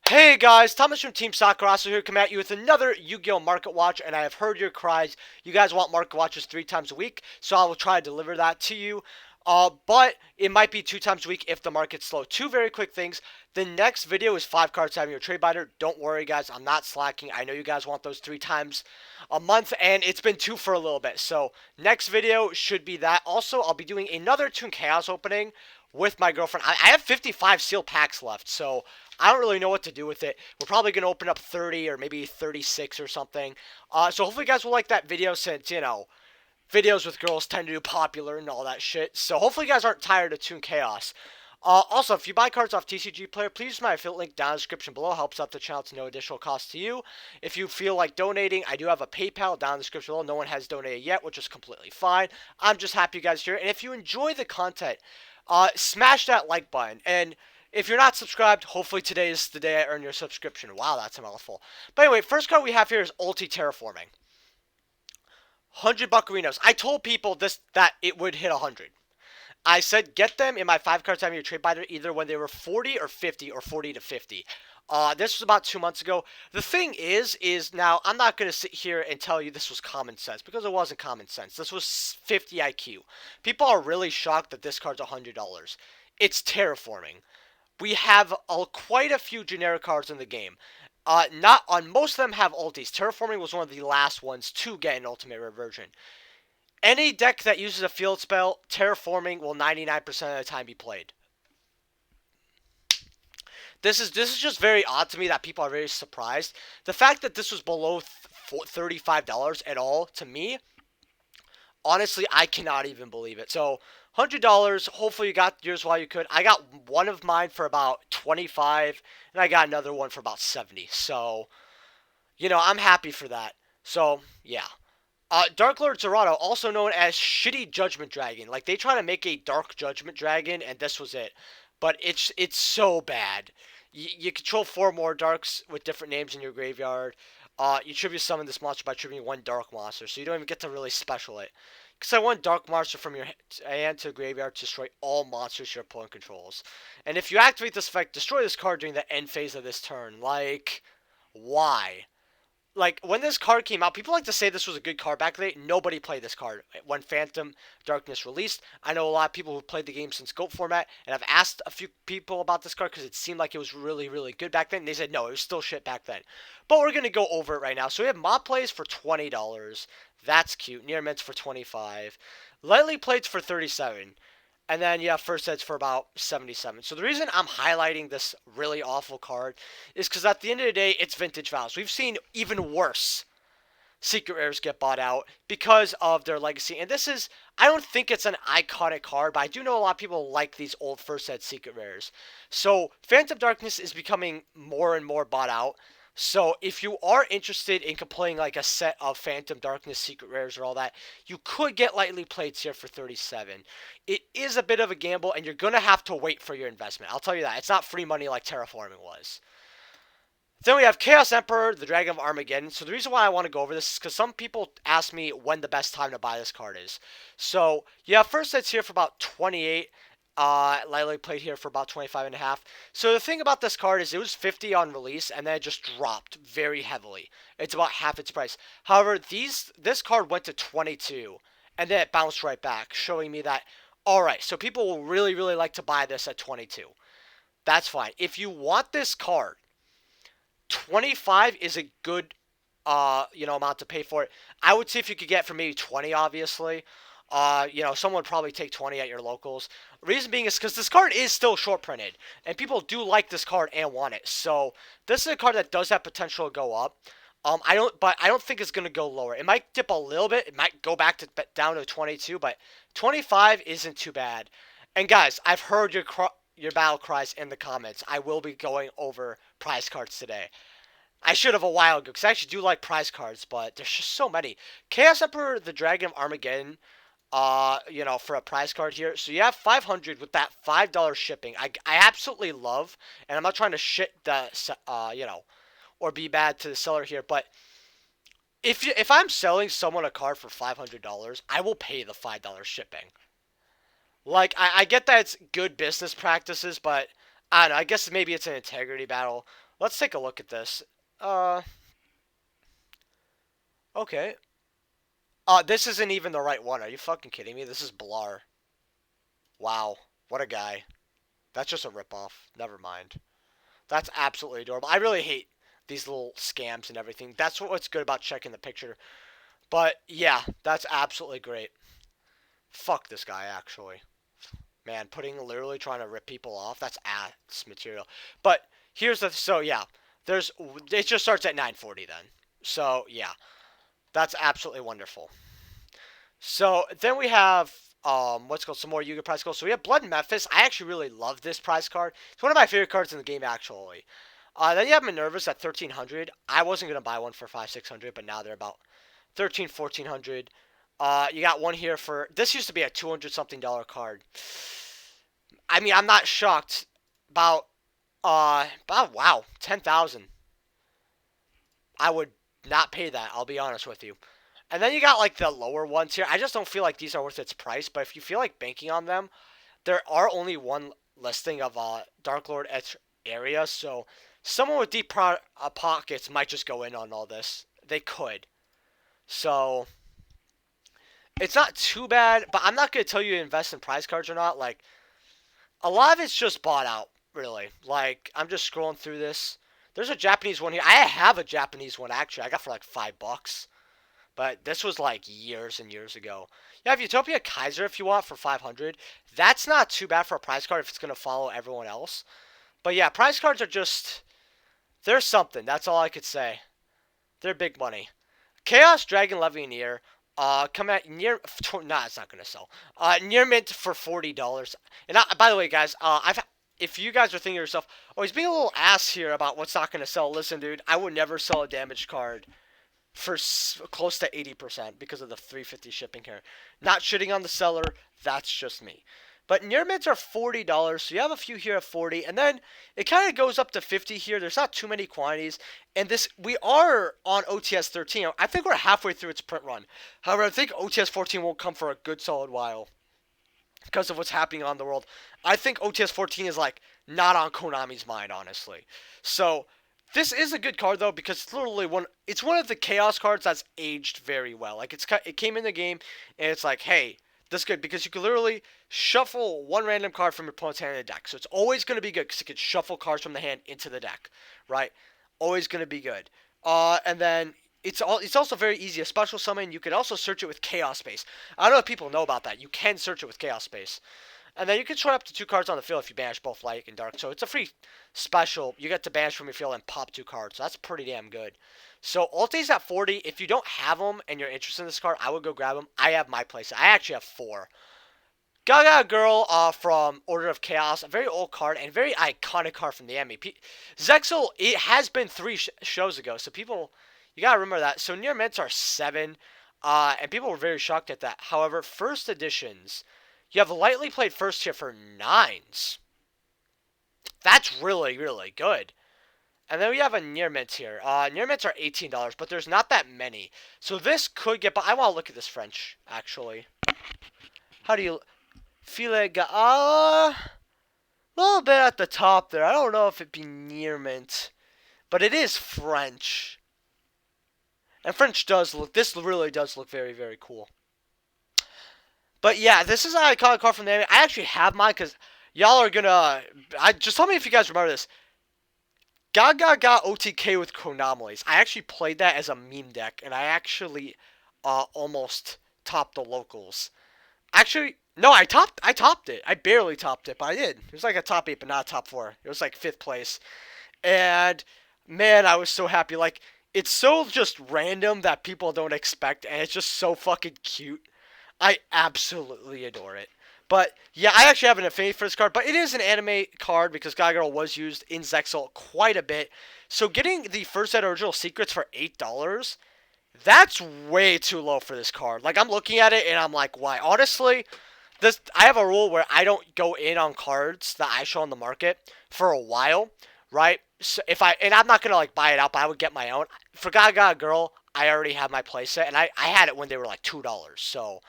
Hey guys, Thomas from Team Sakurasu here, coming at you with another Yu-Gi-Oh! Market Watch, and I have heard your cries. You guys want market watches 3 times a week, so I will try to deliver that to you. But it might be 2 times a week if the market's slow. Two very quick things. The next video is 5 cards having your trade binder. Don't worry, guys, I'm not slacking. I know you guys want those 3 times a month, and it's been 2 for a little bit. So next video should be that. Also, I'll be doing another Toon Chaos opening with my girlfriend. I have 55 sealed packs left, so I don't really know what to do with it. We're probably going to open up 30 or maybe 36 or something. So hopefully you guys will like that video since, videos with girls tend to do popular and all that shit. So hopefully you guys aren't tired of Toon Chaos. Also, if you buy cards off TCG Player, please use my affiliate link down in the description below. Helps out the channel to no additional cost to you. If you feel like donating, I do have a PayPal down in the description below. No one has donated yet, which is completely fine. I'm just happy you guys are here. And if you enjoy the content, smash that like button. And if you're not subscribed, hopefully today is the day I earn your subscription. Wow, that's a mouthful. But anyway, first card we have here is Ulti Terraforming. 100 Buccarinos. I told people that it would hit 100. I said get them in my 5 card time of your trade binder either when they were 40 or 50 or 40 to 50. This was about 2 months ago. The thing is now I'm not going to sit here and tell you this was common sense because it wasn't common sense. This was 50 IQ. People are really shocked that this card's $100. It's terraforming. We have quite a few generic cards in the game. Not on most of them have ultis. Terraforming was one of the last ones to get an ultimate reversion. Any deck that uses a field spell, Terraforming will 99% of the time be played. This is just very odd to me that people are very surprised. The fact that this was below $35 at all, to me, honestly, I cannot even believe it. So, $100, hopefully you got yours while you could. I got one of mine for about 25, and I got another one for about 70. So, I'm happy for that. So, yeah. Dark Lord Zerato, also known as Shitty Judgment Dragon. Like, they try to make a Dark Judgment Dragon, and this was it. But it's so bad. You control 4 more Darks with different names in your graveyard. You tribute summon this monster by tributing 1 Dark Monster, so you don't even get to really special it. Because I want Dark Monster from your hand to the graveyard to destroy all monsters your opponent controls. And if you activate this effect, destroy this card during the end phase of this turn. Like, why? Like, when this card came out, people like to say this was a good card back then. Nobody played this card when Phantom Darkness released. I know a lot of people who played the game since GOAT format, and I've asked a few people about this card because it seemed like it was really, really good back then. And they said, no, it was still shit back then. But we're going to go over it right now. So we have mob plays for $20. That's cute. Near mints for $25. Lightly plates for $37. And then you have first eds for about 77. So the reason I'm highlighting this really awful card is because at the end of the day, it's vintage vows. We've seen even worse secret rares get bought out because of their legacy. And this is, I don't think it's an iconic card, but I do know a lot of people like these old first ed secret rares. So Phantom Darkness is becoming more and more bought out. So if you are interested in playing like a set of Phantom Darkness secret rares or all that, you could get lightly plates here for 37. It is a bit of a gamble, and you're going to have to wait for your investment. I'll tell you that. It's not free money like Terraforming was. Then we have Chaos Emperor, the Dragon of Armageddon. So the reason why I want to go over this is because some people ask me when the best time to buy this card is. So you have first sets here for about 28. Lightly played here for about 25.5. So the thing about this card is it was 50 on release, and then it just dropped very heavily. It's about half its price. However, this card went to 22, and then it bounced right back, showing me that, alright, so people will really, really like to buy this at 22. That's fine. If you want this card, 25 is a good, amount to pay for it. I would see if you could get for maybe 20, obviously. Someone would probably take 20 at your locals. Reason being is because this card is still short printed, and people do like this card and want it. So this is a card that does have potential to go up. I don't think it's gonna go lower. It might dip a little bit. It might go back to down to 22, but 25 isn't too bad. And guys, I've heard your battle cries in the comments. I will be going over prize cards today. I should have a while ago because I actually do like prize cards, but there's just so many. Chaos Emperor, the Dragon of Armageddon. For a prize card here. So you have 500 with that $5 shipping. I absolutely love, and I'm not trying to shit the, or be bad to the seller here, but if I'm selling someone a card for $500, I will pay the $5 shipping. Like, I get that it's good business practices, but I don't know. I guess maybe it's an integrity battle. Let's take a look at this. Uh, okay. This isn't even the right one. Are you fucking kidding me? This is Blar. Wow. What a guy. That's just a ripoff. Never mind. That's absolutely adorable. I really hate these little scams and everything. That's what's good about checking the picture. But yeah, that's absolutely great. Fuck this guy, actually. Man, literally trying to rip people off, that's ass material. But here's the, so yeah, there's, it just starts at 940 then. So yeah, that's absolutely wonderful. So then we have what's called some more Yuga prize cards. So we have Blood Memphis. I actually really love this prize card. It's one of my favorite cards in the game actually. Then you have Minerva's at 1300. I wasn't gonna buy one for 500-600, but now they're about 1300-1400. You got one here for this used to be a 200 something dollar card. I mean, I'm not shocked. About wow, 10,000. I would not pay that. I'll be honest with you. And then you got like the lower ones here. I just don't feel like these are worth its price. But if you feel like banking on them, there are only one listing of Dark Lord area. So someone with deep pockets might just go in on all this. They could. So it's not too bad. But I'm not gonna tell you to invest in prize cards or not. Like a lot of it's just bought out. Really. Like I'm just scrolling through this. There's a Japanese one here. I have a Japanese one actually. I got for like $5. But this was like years and years ago. You have Utopia Kaiser if you want for 500. That's not too bad for a prize card if it's going to follow everyone else. But yeah, prize cards are just, they're something. That's all I could say. They're big money. Chaos Dragon Levianeer. Come at near. Nah, it's not gonna sell. Near mint for $40. And by the way, guys, if you guys are thinking to yourself, oh, he's being a little ass here about what's not gonna sell. Listen, dude, I would never sell a damaged card for close to 80% because of the 350 shipping here. Not shitting on the seller, that's just me. But near mints are $40, so you have a few here at 40, and then it kind of goes up to 50 here. There's not too many quantities, and this we are on OTS 13. I think we're halfway through its print run. However, I think OTS 14 won't come for a good solid while because of what's happening on the world. I think OTS 14 is like not on Konami's mind, honestly. So this is a good card though because it's literally one. It's one of the chaos cards that's aged very well. Like it came in the game and it's like, hey, this is good because you can literally shuffle one random card from your opponent's hand in the deck. So it's always going to be good because you can shuffle cards from the hand into the deck, right? Always going to be good. And then it's also very easy. A special summon, you can also search it with Chaos Space. I don't know if people know about that. You can search it with Chaos Space. And then you can throw up to 2 cards on the field if you banish both light and dark. So it's a free special. You get to banish from your field and pop 2 cards. So that's pretty damn good. So Ulti's at 40. If you don't have them and you're interested in this card, I would go grab them. I have my place. I actually have 4. Gaga Girl from Order of Chaos, a very old card and very iconic card from the anime. Zexal, it has been 3 shows ago, so people, you gotta remember that. So near mints are 7, and people were very shocked at that. However, first editions, you have lightly played first here for 9s. That's really, really good. And then we have a near mint here. Near mints are $18, but there's not that many. So this could get, but I want to look at this French, actually. How do you... Filega, a little bit at the top there. I don't know if it'd be near mint, but it is French. And French does look, this really does look very, very cool. But yeah, this is an iconic card from the anime. I actually have mine because y'all are gonna, just tell me if you guys remember this. Gaga got OTK with Chronomalies. I actually played that as a meme deck, and I actually almost topped the locals. Actually, no, I topped it. I barely topped it, but I did. It was like a top 8, but not a top 4. It was like 5th place. And, man, I was so happy. Like, it's so just random that people don't expect, and it's just so fucking cute. I absolutely adore it. But, yeah, I actually have an affinity for this card, but it is an anime card because Gaga Girl was used in Zexal quite a bit. So getting the first set of original secrets for $8, that's way too low for this card. Like, I'm looking at it, and I'm like, why? Honestly, I have a rule where I don't go in on cards that I show on the market for a while, right? So and I'm not gonna like buy it out, but I would get my own. For Gaga Girl, I already have my playset, and I had it when they were like $2. So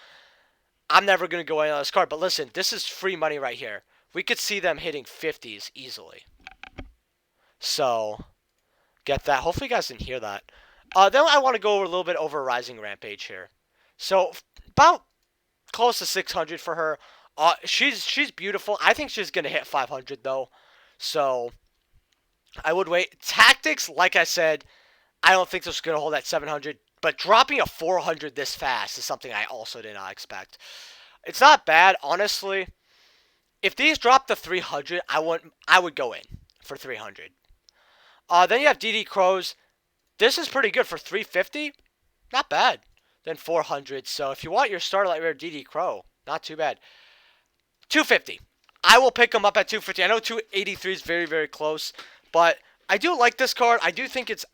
I'm never gonna go in on this card. But listen, this is free money right here. we could see them hitting 50s easily. So get that. Hopefully you guys didn't hear that. Then I want to go over a little bit over Rising Rampage here. So about close to 600 for her. She's beautiful. I think she's gonna hit 500 though. So I would wait. Tactics, like I said, I don't think this is gonna hold at 700. But dropping a 400 this fast is something I also did not expect. It's not bad, honestly. If these drop to 300, I would go in for 300. Then you have DD Crows. This is pretty good for 350. Not bad. Then 400. So if you want your Starlight Rare DD Crow, not too bad. 250. I will pick them up at 250. I know 283 is very, very close, but I do like this card. I do think it's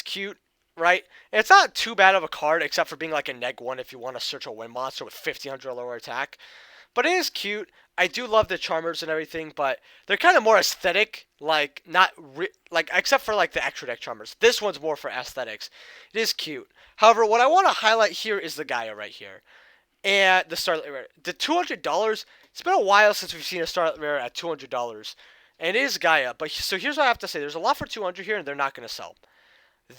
cute, right? And it's not too bad of a card, except for being like a neg one if you want to search a win monster with 1500 lower attack. But it is cute. I do love the charmers and everything, but they're kind of more aesthetic, like not like except for like the extra deck charmers. This one's more for aesthetics. It is cute. However, what I want to highlight here is the Gaia right here, and the Starlight Rare. The $200. It's been a while since we've seen a Starlight Rare at $200, and it is Gaia. But so here's what I have to say: there's a lot for 200 here, and they're not going to sell.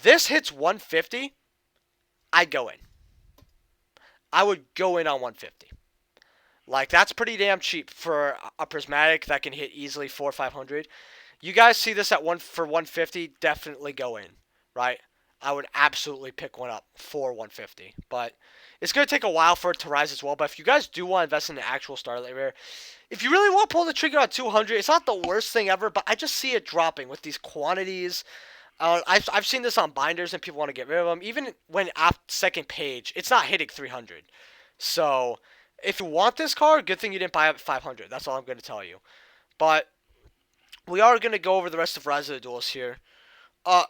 This hits 150. I'd go in. I would go in on 150. Like, that's pretty damn cheap for a prismatic that can hit easily 400 or 500. You guys see this at 150, definitely go in, right? I would absolutely pick one up for 150. But it's going to take a while for it to rise as well. But if you guys do want to invest in the actual Starlight Rare, if you really want to pull the trigger on 200, it's not the worst thing ever, but I just see it dropping with these quantities. I've seen this on binders and people want to get rid of them. Even when at second page, it's not hitting 300. So if you want this card, good thing you didn't buy it at 500. That's all I'm going to tell you. But we are going to go over the rest of Rise of the Duels here.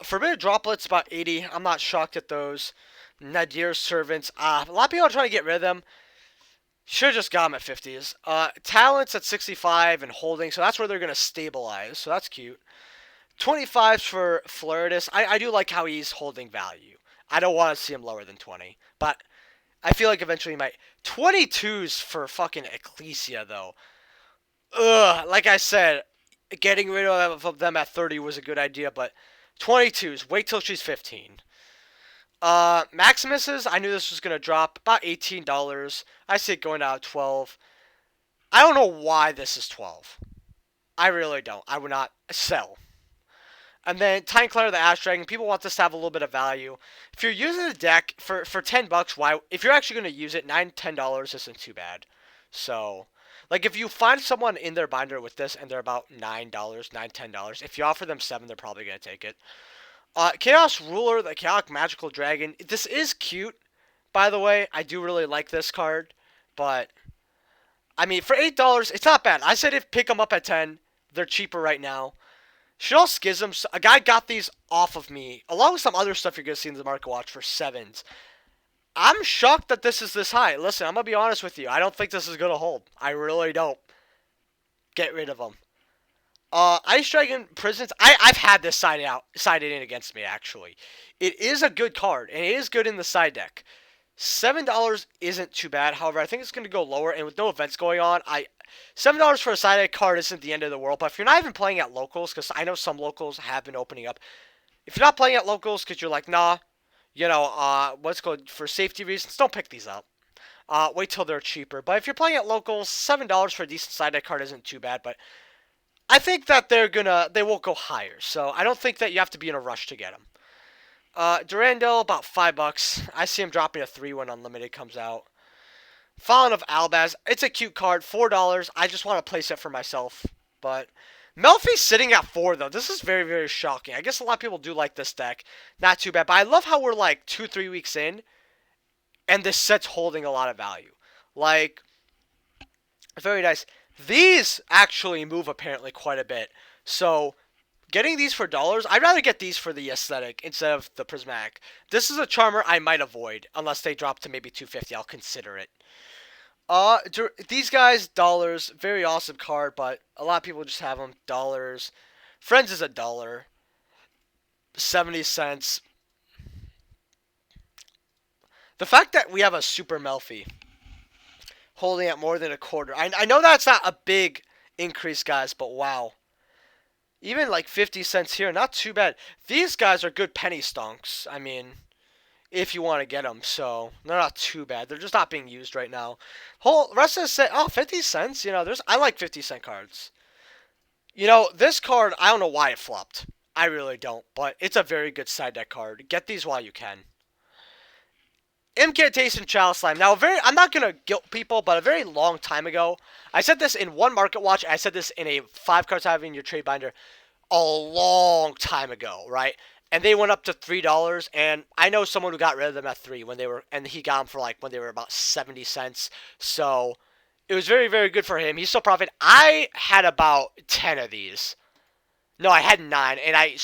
Forbidden Droplets, about 80. I'm not shocked at those. Nadir's Servants. A lot of people are trying to get rid of them. Should have just got them at 50s. Talents at 65 and holding, so that's where they're going to stabilize. So that's cute. 25s for Floritus. I do like how he's holding value. I don't want to see him lower than 20. But I feel like eventually he might. 22s for fucking Ecclesia, though. Ugh, like I said, getting rid of them at 30 was a good idea, but 22s, wait till she's 15. Maximuses, I knew this was going to drop about $18. I see it going out at 12. I don't know why this is 12. I really don't. I would not sell. And then Time Clear the Ash Dragon. People want this to have a little bit of value. If you're using the deck for $10, why? If you're actually going to use it, $9-10 isn't too bad. So, like if you find someone in their binder with this and they're about $9, if you offer them $7, they're probably going to take it. Chaos Ruler, the Chaotic Magical Dragon. This is cute, by the way. I do really like this card, but I mean for $8, it's not bad. I said if pick them up at 10, they're cheaper right now. Shell Schisms, a guy got these off of me, along with some other stuff you're going to see in the Market Watch for 7s. I'm shocked that this is this high. Listen, I'm going to be honest with you. I don't think this is going to hold. I really don't. Get rid of them. Ice Dragon Prisons, I've had this sided in against me, actually. It is a good card, and it is good in the side deck. $7 isn't too bad. However, I think it's going to go lower, and with no events going on, $7 for a side deck card isn't the end of the world. But if you're not even playing at locals, because I know some locals have been opening up. If you're not playing at locals because you're like, nah, what's called for safety reasons, don't pick these up. Wait till they're cheaper. But if you're playing at locals, $7 for a decent side deck card isn't too bad. But I think that they won't go higher. So I don't think that you have to be in a rush to get them. Durandal, about $5. I see him dropping a 3 when Unlimited comes out. Fallen of Albaz, it's a cute card, $4. I just want to place it for myself. But Melfi's sitting at 4 though. This is very, very shocking. I guess a lot of people do like this deck. Not too bad. But I love how we're like 2-3 weeks in, and this set's holding a lot of value. Like, very nice. These actually move apparently quite a bit. So getting these for dollars, I'd rather get these for the aesthetic instead of the prismatic. This is a charmer I might avoid unless they drop to maybe 250. I'll consider it. These guys, dollars, very awesome card, but a lot of people just have them dollars. Friends is $1, 70 cents. The fact that we have a Super Melfi holding at more than a quarter, I know that's not a big increase, guys, but wow. Even like 50 cents here, not too bad. These guys are good penny stonks. I mean, if you want to get them, so they're not too bad. They're just not being used right now. Whole rest of the set, 50 cents. I like 50-cent cards. This card, I don't know why it flopped. I really don't, but it's a very good side deck card. Get these while you can. Incantation Chalice Slime. Now, I'm not going to guilt people, but a very long time ago, I said this in one Market Watch, I said this in a 5-card having your trade binder a long time ago, right? And they went up to $3, and I know someone who got rid of them at 3 and he got them for like when they were about 70 cents. So it was very, very good for him. He's still profiting. I had about 10 of these. No, I had 9, and I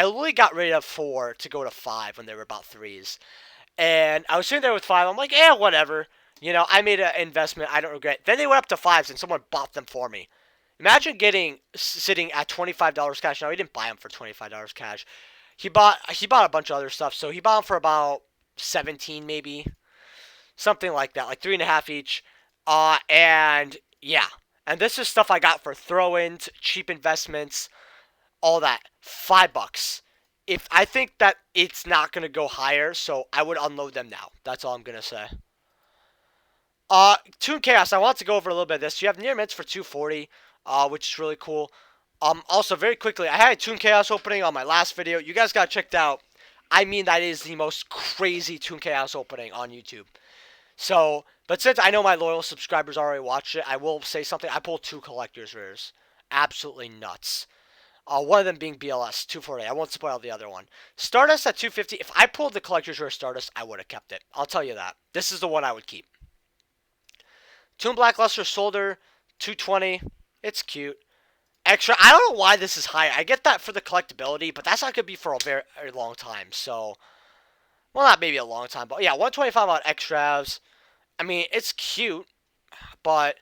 only got rid of 4 to go to 5 when they were about 3s. And I was sitting there with 5. I'm like, whatever. I made an investment. I don't regret it. Then they went up to 5s, and someone bought them for me. Imagine sitting at $25 cash. No, he didn't buy them for $25 cash. He bought a bunch of other stuff. So he bought them for about 17, maybe, something like that, like 3.5 each. And yeah, and this is stuff I got for throw-ins, cheap investments, all that. $5. If I think that it's not gonna go higher, so I would unload them now. That's all I'm gonna say. Toon Chaos. I want to go over a little bit of this. You have near mints for 240, which is really cool. Also very quickly, I had a Toon Chaos opening on my last video. You guys got checked out. I mean, that is the most crazy Toon Chaos opening on YouTube. So, but since I know my loyal subscribers already watched it, I will say something. I pulled 2 collector's rares. Absolutely nuts. One of them being BLS, 240. I won't spoil the other one. Stardust at 250. If I pulled the collector's rare Stardust, I would have kept it. I'll tell you that. This is the one I would keep. Toon Blackluster Soldier, 220. It's cute. Extra. I don't know why this is high. I get that for the collectability, but that's not going to be for a very, very long time. So, well, not maybe a long time, but yeah, 125 on extras. I mean, it's cute, but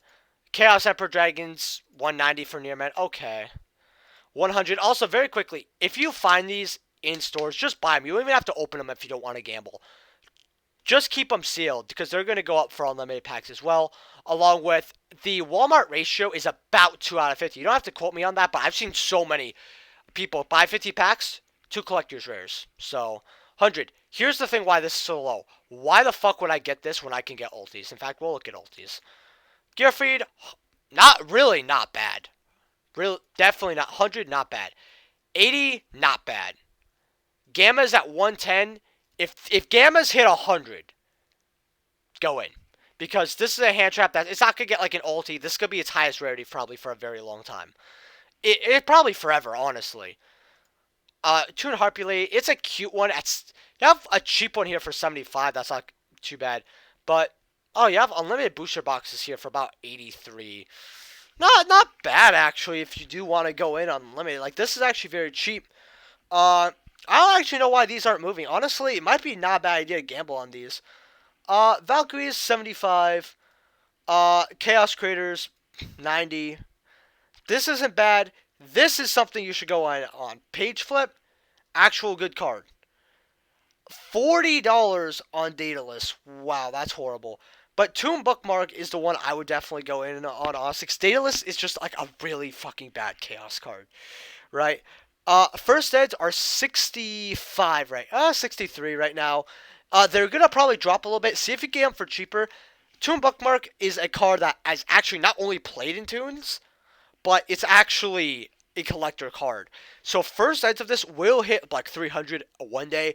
Chaos Emperor Dragons, 190 for near man. Okay. 100. Also, very quickly, if you find these in stores, just buy them. You don't even have to open them if you don't want to gamble. Just keep them sealed because they're going to go up for unlimited packs as well. Along with the Walmart ratio is about 2 out of 50. You don't have to quote me on that, but I've seen so many people buy 50 packs, 2 collector's rares. So, 100. Here's the thing why this is so low. Why the fuck would I get this when I can get ultis? In fact, we'll look at ultis. Gear feed, not bad. Definitely not. 100, not bad. 80, not bad. Gamma's at 110. If Gamma's hit 100, go in. Because this is a hand trap that it's not going to get like an ulti. This is going to be its highest rarity probably for a very long time. It probably forever, honestly. Toon Harpulate, it's a cute one. You have a cheap one here for 75. That's not too bad. But, you have unlimited booster boxes here for about 83. Not bad, actually, if you do want to go in unlimited. Like, this is actually very cheap. I don't actually know why these aren't moving. Honestly, it might be not a bad idea to gamble on these. Valkyries, 75. Chaos Creators, 90. This isn't bad. This is something you should go on. Page Flip, actual good card. $40 on Daedalus. Wow, that's horrible. But Tomb Bookmark is the one I would definitely go in on Onyx. Daedalus is just like a really fucking bad Chaos card, right? First eds are 65 right, 63 right now. They're gonna probably drop a little bit. See if you get them for cheaper. Tomb Bookmark is a card that is actually not only played in Toons, but it's actually a collector card. So first eds of this will hit like 300 one day.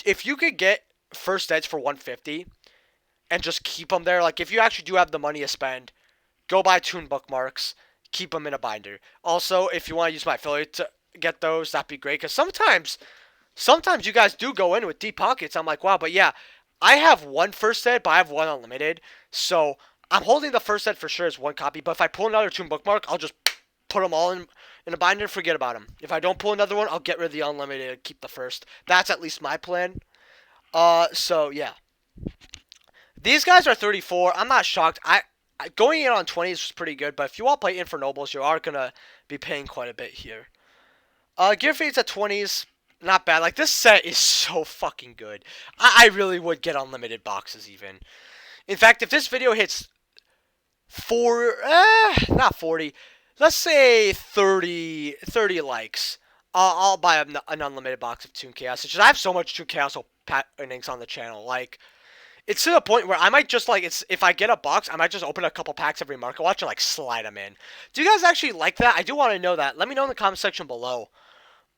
If you could get first eds for 150 and just keep them there, like if you actually do have the money to spend, go buy Toon Bookmarks, keep them in a binder. Also, if you want to use my affiliate to get those, that'd be great. Because sometimes you guys do go in with deep pockets. I'm like, wow, but yeah, I have one first ed, but I have one unlimited. So I'm holding the first ed for sure as one copy. But if I pull another Toon Bookmark, I'll just put them all in a binder and forget about them. If I don't pull another one, I'll get rid of the unlimited and keep the first. That's at least my plan. So yeah. These guys are 34. I'm not shocked. Going in on 20s was pretty good, but if you want to play Infernobles, you are going to be paying quite a bit here. Gear Feeds at 20s, not bad. Like, this set is so fucking good. I really would get unlimited boxes even. In fact, if this video hits not 40, let's say 30 likes. I'll buy an unlimited box of Toon Chaos. It's just I have so much Toon Chaos innings on the channel. Like, it's to the point where I might just like it's if I get a box, I might just open a couple packs every market watch and like slide them in. Do you guys actually like that? I do want to know that. Let me know in the comment section below.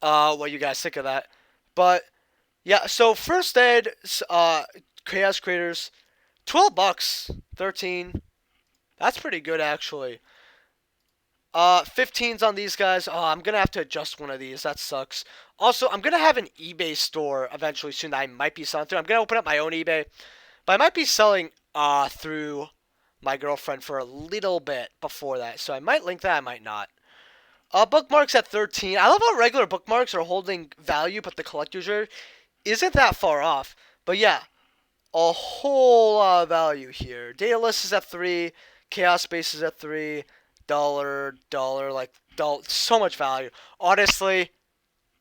What you guys think of that. But yeah, so first ed, Chaos Creators, $12, 13. That's pretty good actually. 15's on these guys. Oh, I'm gonna have to adjust one of these. That sucks. Also, I'm gonna have an eBay store eventually soon that I might be selling through. I'm gonna open up my own eBay, but I might be selling through my girlfriend for a little bit before that. So I might link that. I might not. Bookmarks at 13. I love how regular bookmarks are holding value, but the collector's rare isn't that far off. But yeah, a whole lot of value here. Data list is at 3. Chaos space is at 3. Dollar, like, so much value. Honestly,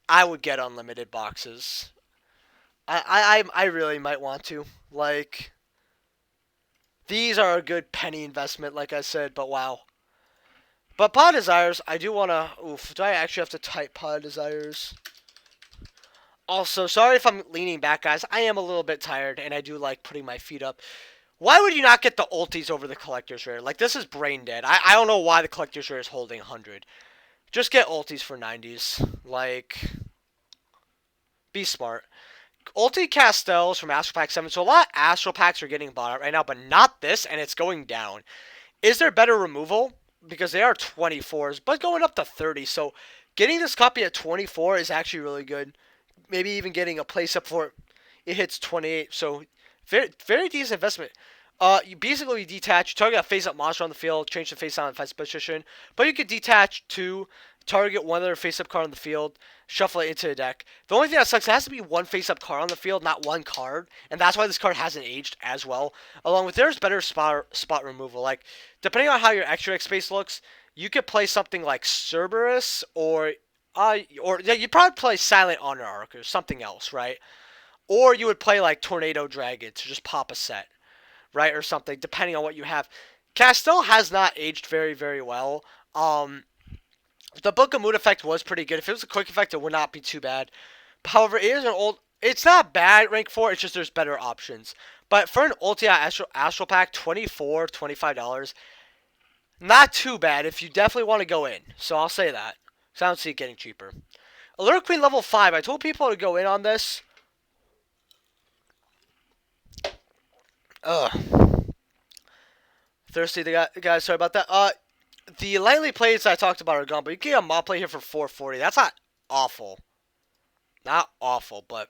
I would get unlimited boxes. I really might want to. Like, these are a good penny investment, like I said, but wow. But Pod Desires, I do want to... Oof, do I actually have to type Pod Desires? Also, sorry if I'm leaning back, guys. I am a little bit tired, and I do like putting my feet up. Why would you not get the ultis over the collector's rare? Like, this is brain dead. I don't know why the collector's rare is holding 100. Just get ultis for 90s. Like, be smart. Ulti Castells from Astral Pack 7. So a lot of Astral Packs are getting bought out right now, but not this, and it's going down. Is there better removal? Because they are 24s, but going up to 30. So getting this copy at 24 is actually really good. Maybe even getting a place up for it. It hits 28. So very, very decent investment. You basically detach, target a face-up monster on the field, change the face-down and face position. But you could detach to target one other face-up card on the field, shuffle it into the deck. The only thing that sucks, it has to be one face-up card on the field, not one card, and that's why this card hasn't aged as well. Along with there's better spot removal. Like, depending on how your extra deck space looks, you could play something like Cerberus or yeah, you'd probably play Silent Honor Arc or something else, right? Or you would play like Tornado Dragon to just pop a set, right, or something, depending on what you have. Castell has not aged very, very well. The Book of Moon effect was pretty good. If it was a quick effect, it would not be too bad. However, it is an old. It's not bad rank 4. It's just there's better options. But for an Ultia Astral Pack, $25, not too bad if you definitely want to go in. So I'll say that. So I don't see it getting cheaper. Alert Queen level 5. I told people to go in on this. Ugh. Thirsty, the guys. Sorry about that. The lightly plays I talked about are gone, but you can get a mod play here for $4.40. That's not awful. Not awful, but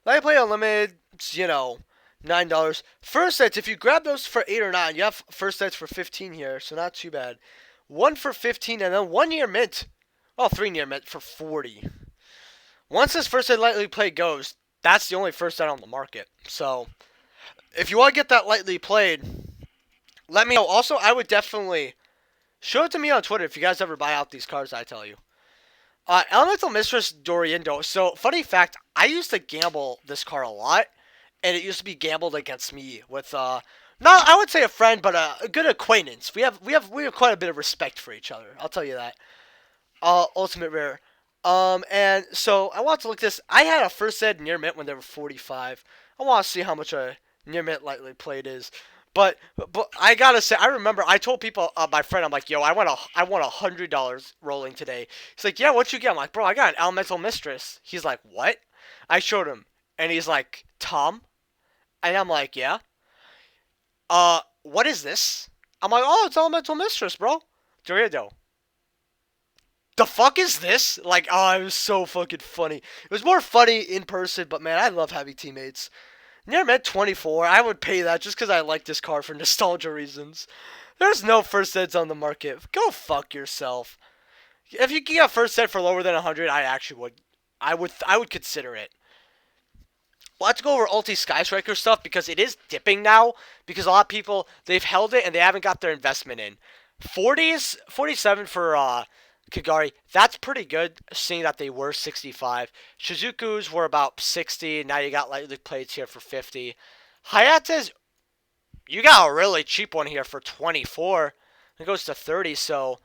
lightly play unlimited, $9. First sets, if you grab those for 8 or 9, you have first sets for 15 here, so not too bad. 1 for 15, and then 1 year mint. Oh, 3 year mint for 40. Once this first set lightly play goes, that's the only first set on the market. So, if you want to get that lightly played, let me know. Also, I would definitely show it to me on Twitter if you guys ever buy out these cards, I tell you. Elemental Mistress Doriendo. So, funny fact, I used to gamble this card a lot, and it used to be gambled against me with, not, I would say a friend, but a good acquaintance. We have quite a bit of respect for each other, I'll tell you that. Ultimate Rare. And so, I want to look this. I had a first set near mint when they were 45. I want to see how much a near mint lightly played is. But I gotta say, I remember I told people, my friend, I'm like, yo, I won $100 rolling today. He's like, yeah, what'd you get? I'm like, bro, I got an Elemental Mistress. He's like, what? I showed him, and he's like, Tom, and I'm like, yeah. What is this? I'm like, oh, it's Elemental Mistress, bro. Dorado. The fuck is this? Like, oh, it was so fucking funny. It was more funny in person, but man, I love having teammates. Near Met 24, I would pay that just because I like this car for nostalgia reasons. There's no first sets on the market. Go fuck yourself. If you can get a first set for lower than 100, I actually would. I would consider it. Let's go over Ulti Sky Striker stuff because it is dipping now. Because a lot of people, they've held it and they haven't got their investment in. 40s, 47 for Kagari. That's pretty good, seeing that they were 65. Shizuku's were about 60. Now you got lightly plates here for 50. Hayate's, you got a really cheap one here for 24. It goes to 30, so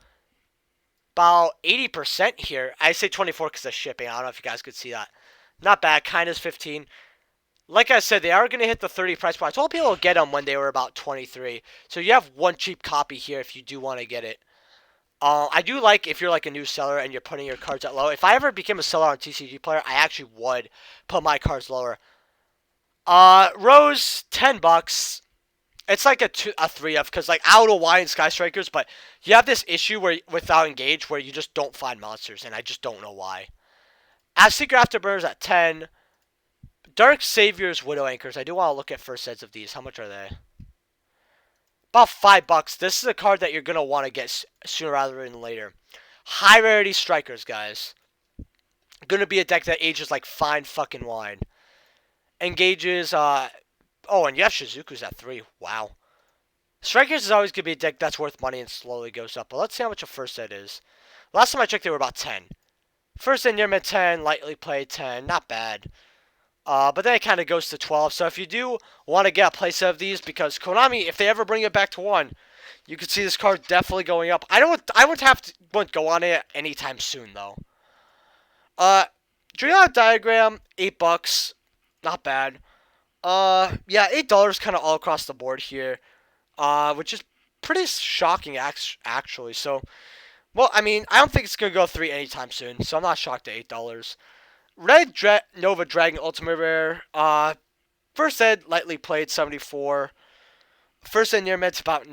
about 80% here. I say 24 because of shipping. I don't know if you guys could see that. Not bad. Kindness 15. Like I said, they are going to hit the 30 price point. I told people to get them when they were about 23. So you have one cheap copy here if you do want to get it. I do like if you're like a new seller and you're putting your cards at low. If I ever became a seller on TCG Player, I actually would put my cards lower. Rose, $10. It's like a 3F because like I don't know why in Sky Strikers, but you have this issue where without Engage where you just don't find monsters, and I just don't know why. As Secret Afterburners at 10. Dark Saviors, Widow Anchors. I do want to look at first sets of these. How much are they? About $5. This is a card that you're gonna want to get sooner rather than later. High rarity strikers, guys. Gonna be a deck that ages like fine fucking wine. Engages. Oh, and you have Shizuku's at 3. Wow. Strikers is always gonna be a deck that's worth money and slowly goes up. But let's see how much a first set is. Last time I checked, they were about 10. First in near mid 10, lightly played 10. Not bad. But then it kind of goes to 12. So if you do want to get a playset of these, because Konami, if they ever bring it back to 1, you could see this card definitely going up. I wouldn't have to go on it anytime soon though. Dreamlike Diagram, $8, not bad. Yeah, $8 kind of all across the board here, which is pretty shocking actually. So, well, I mean, I don't think it's gonna go 3 anytime soon, so I'm not shocked at $8. Red Nova Dragon Ultimate Rare. First ed, lightly played, 74. First ed near mid's about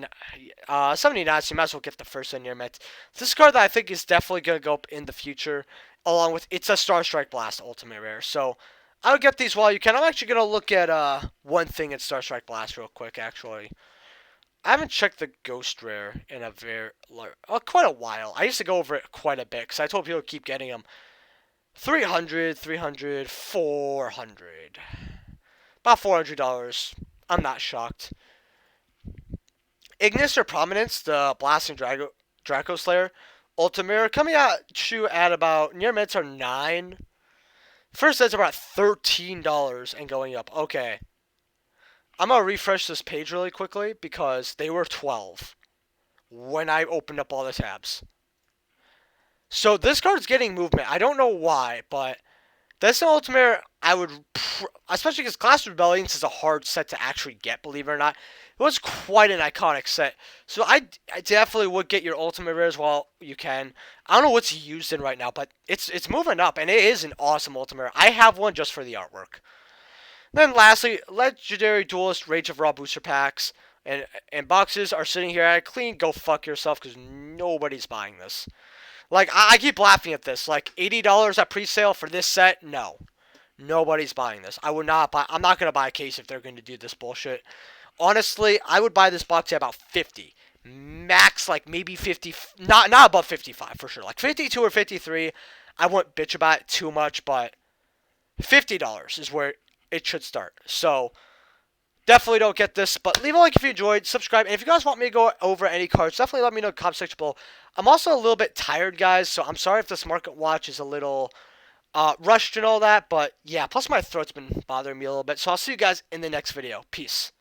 79, so you might as well get the first ed near mid. This card that I think is definitely going to go up in the future, along with, it's a Star Strike Blast Ultimate Rare. So I would get these while you can. I'm actually going to look at one thing in Star Strike Blast real quick, actually. I haven't checked the Ghost Rare in a quite a while. I used to go over it quite a bit, because I told people to keep getting them. 300, 300, 400. About $400. I'm not shocked. Ignis or Prominence, the Blasting Draco Slayer. Ultimate coming out at about, near mids are 9. First sets are about $13 and going up. Okay. I'm going to refresh this page really quickly because they were 12 when I opened up all the tabs. So this card's getting movement. I don't know why, but that's an Ultimate. I would, especially because Clash of Rebellions is a hard set to actually get, believe it or not. It was quite an iconic set. So I definitely would get your Ultimate Rares while you can. I don't know what's used in right now, but it's moving up, and it is an awesome Ultimate Rare. I have one just for the artwork. Then lastly, Legendary Duelist Rage of Raw booster packs and boxes are sitting here at clean. Go fuck yourself because nobody's buying this. Like, I keep laughing at this. Like, $80 at pre-sale for this set? No. Nobody's buying this. I would not buy. I'm not going to buy a case if they're going to do this bullshit. Honestly, I would buy this box at about 50. Max, like, maybe 50. Not above 55, for sure. Like, 52 or 53, I wouldn't bitch about it too much, but $50 is where it should start. So, definitely don't get this, but leave a like if you enjoyed, subscribe, and if you guys want me to go over any cards, definitely let me know in the comment section below. I'm also a little bit tired, guys, so I'm sorry if this market watch is a little rushed and all that, but yeah, plus my throat's been bothering me a little bit, so I'll see you guys in the next video. Peace.